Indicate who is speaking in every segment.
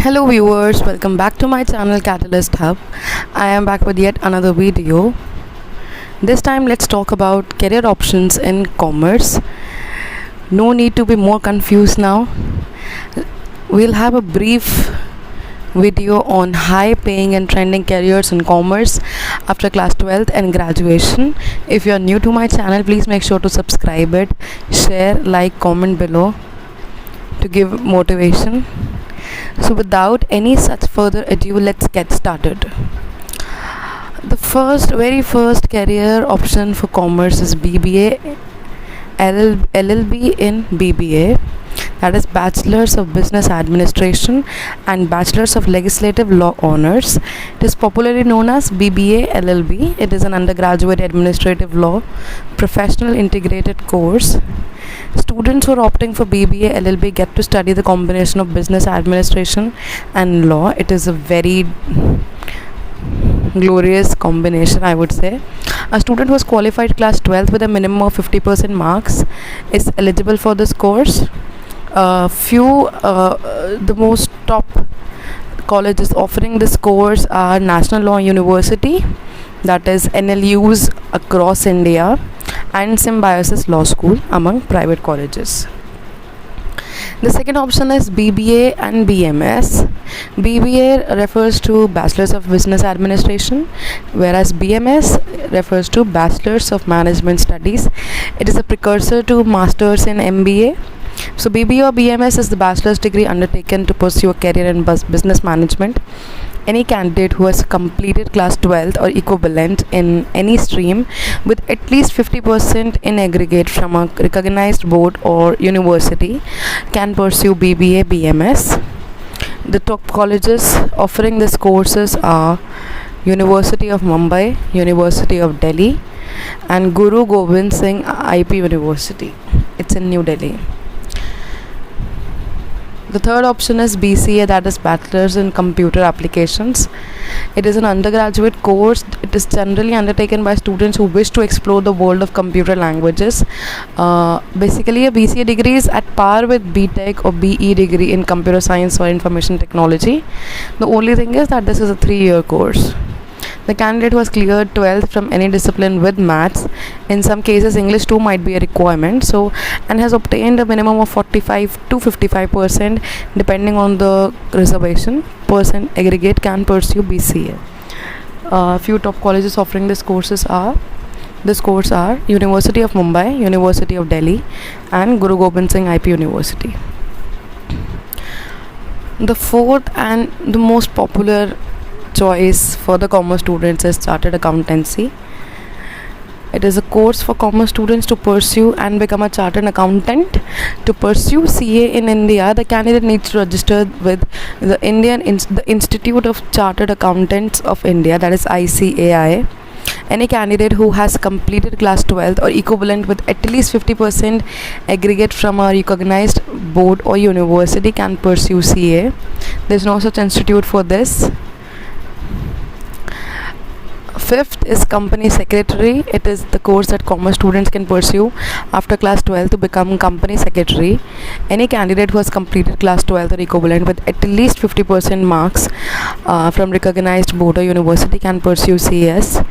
Speaker 1: Hello viewers, welcome back to my channel Catalyst Hub. I am back with yet another video. This time let's talk about career options in commerce. No need to be more confused now. We'll have a brief video on high paying and trending careers in commerce after class 12th and graduation. If you are new to my channel, please make sure to subscribe it, share, like, comment below to give motivation. So without any such further ado, let's get started. The very first career option for commerce is BBA, LLB in BBA, that is Bachelors of Business Administration and Bachelors of Legislative Law Honors. It is popularly known as BBA LLB. It is an undergraduate administrative law professional integrated course. Students who are opting for BBA LLB get to study the combination of business administration and law. It is a very glorious combination, I would say. A student who has qualified class 12th with a minimum of 50% marks is eligible for this course. The most top colleges offering this course are National Law University, that is NLUs across India, and Symbiosis Law School among private colleges. The second option is BBA and BMS. BBA refers to Bachelors of Business Administration, whereas BMS refers to Bachelors of Management Studies. It is a precursor to Masters in MBA. So BBA or BMS is the bachelor's degree undertaken to pursue a career in business management. Any candidate who has completed class 12th or equivalent in any stream with at least 50% in aggregate from a recognized board or university can pursue BBA BMS. The top colleges offering these courses are University of Mumbai, University of Delhi, and Guru Gobind Singh IP University. It's in New Delhi. The third option is BCA, that is Bachelors in Computer Applications. It is an undergraduate course. It is generally undertaken by students who wish to explore the world of computer languages. Basically, a BCA degree is at par with BTech or BE degree in computer science or information technology. The only thing is that this is a 3-year course. The candidate who has cleared 12th from any discipline with maths, in some cases English too might be a requirement, and has obtained a minimum of 45 to 55% depending on the reservation percent aggregate can pursue BCA. Few top colleges offering this course are University of Mumbai, University of Delhi, and Guru Gobind Singh IP University. The fourth and the most popular choice for the commerce students is Chartered Accountancy. It is a course for commerce students to pursue and become a chartered accountant. To pursue CA in India, the candidate needs to register with the Institute of Chartered Accountants of India, that is ICAI. Any candidate who has completed class 12th or equivalent with at least 50% aggregate from a recognized board or university can pursue CA. There is no such institute for this. Fifth is Company Secretary. It is the course that commerce students can pursue after class 12 to become company secretary. Any candidate who has completed class 12 or equivalent with at least 50% marks from recognized board or university can pursue CS.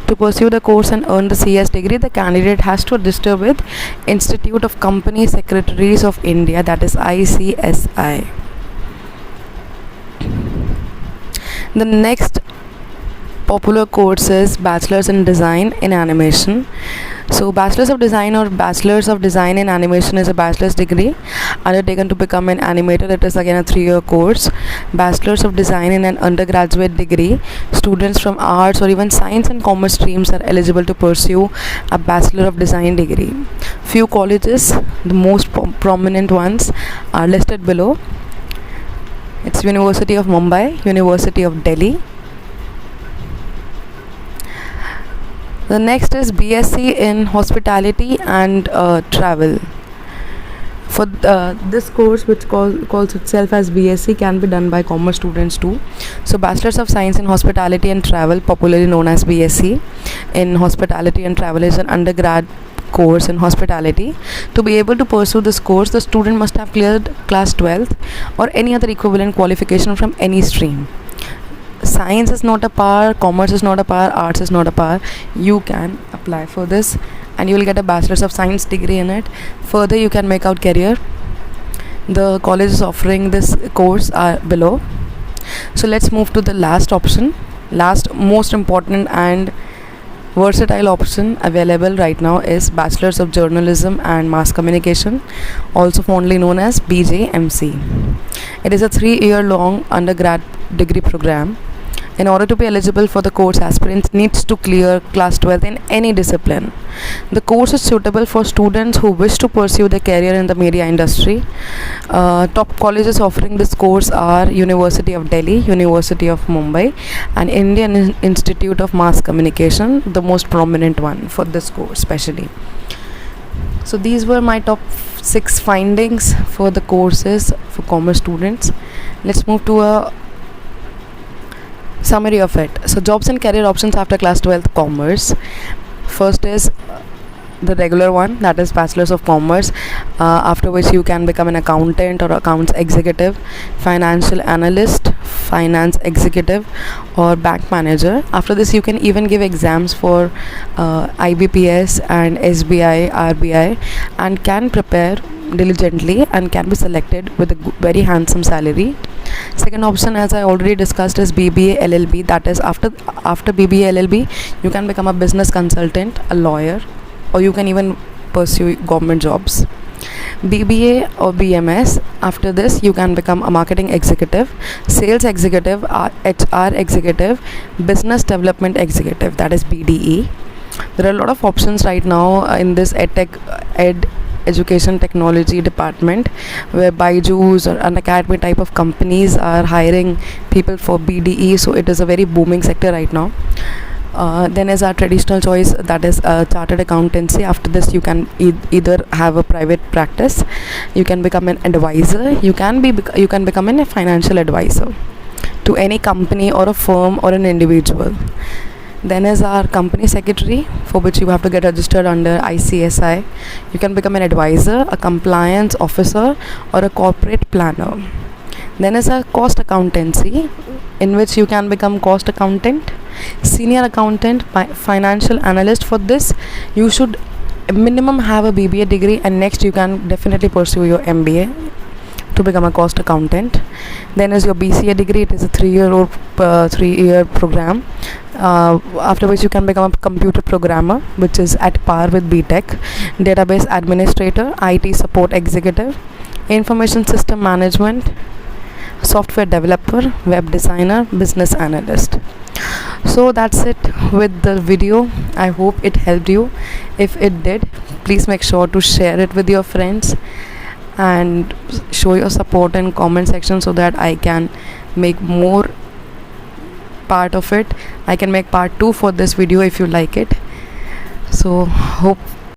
Speaker 1: To pursue the course and earn the CS degree, the candidate has to register with Institute of Company Secretaries of India, that is ICSI. The next popular course is Bachelors in Design in Animation. So Bachelors of Design or Bachelors of Design in Animation is a bachelor's degree undertaken to become an animator. It is again a 3-year course. Bachelors of Design in an undergraduate degree. Students from arts or even science and commerce streams are eligible to pursue a Bachelor of Design degree. Few colleges, the most prominent ones, are listed below. It's University of Mumbai, University of Delhi. The next is BSc in Hospitality and Travel. For this course, which calls itself as BSc, can be done by commerce students too. So Bachelors of Science in Hospitality and Travel, popularly known as BSc in Hospitality and Travel, is an undergrad course in hospitality. To be able to pursue this course, the student must have cleared class 12th or any other equivalent qualification from any stream. Science is not a par, commerce is not a par, arts is not a par. You can apply for this and you will get a bachelor's of science degree in it. Further, you can make out career. The colleges offering this course are below. So let's move to the last option, last most important and versatile option available right now is Bachelor's of Journalism and Mass Communication, also fondly known as BJMC. It is a 3-year long undergrad degree program. In order to be eligible for the course, aspirants needs to clear class 12th in any discipline. The course is suitable for students who wish to pursue their career in the media industry. Top colleges offering this course are University of Delhi, University of Mumbai and Indian Institute of Mass Communication, the most prominent one for this course especially. So these were my top 6 findings for the courses for commerce students. Let's move to a summary of it. So jobs and career options after class 12th commerce. First is the regular one, that is Bachelor's of Commerce, after which you can become an accountant or accounts executive, financial analyst, finance executive or bank manager. After this you can even give exams for IBPS and SBI, RBI and can prepare diligently and can be selected with a very handsome salary. Second option, as I already discussed, is BBA LLB. That is after BBA LLB you can become a business consultant, a lawyer, or you can even pursue government jobs. BBA or BMS, after this you can become a marketing executive, sales executive, HR executive, business development executive, that is BDE. There are a lot of options right now in this education technology department, where Byju's or Unacademy type of companies are hiring people for BDE, so it is a very booming sector right now. Then is our traditional choice, that is chartered accountancy. After this you can either have a private practice, you can become an advisor, you can become a financial advisor to any company or a firm or an individual. Then is our company secretary, for which you have to get registered under ICSI. You can become an advisor, a compliance officer or a corporate planner. Then is our cost accountancy, in which you can become cost accountant, senior accountant, financial analyst. For this you should minimum have a BBA degree and next you can definitely pursue your MBA to become a cost accountant. Then is your BCA degree. It is a 3-year program, after which you can become a computer programmer, which is at par with BTech, database administrator, IT support executive, information system management, software developer, web designer, business analyst. So that's it with the video. I hope it helped you. If it did, please make sure to share it with your friends and show your support in comment section so that I can make more part of it. I can make part 2 for this video if you like it. So hope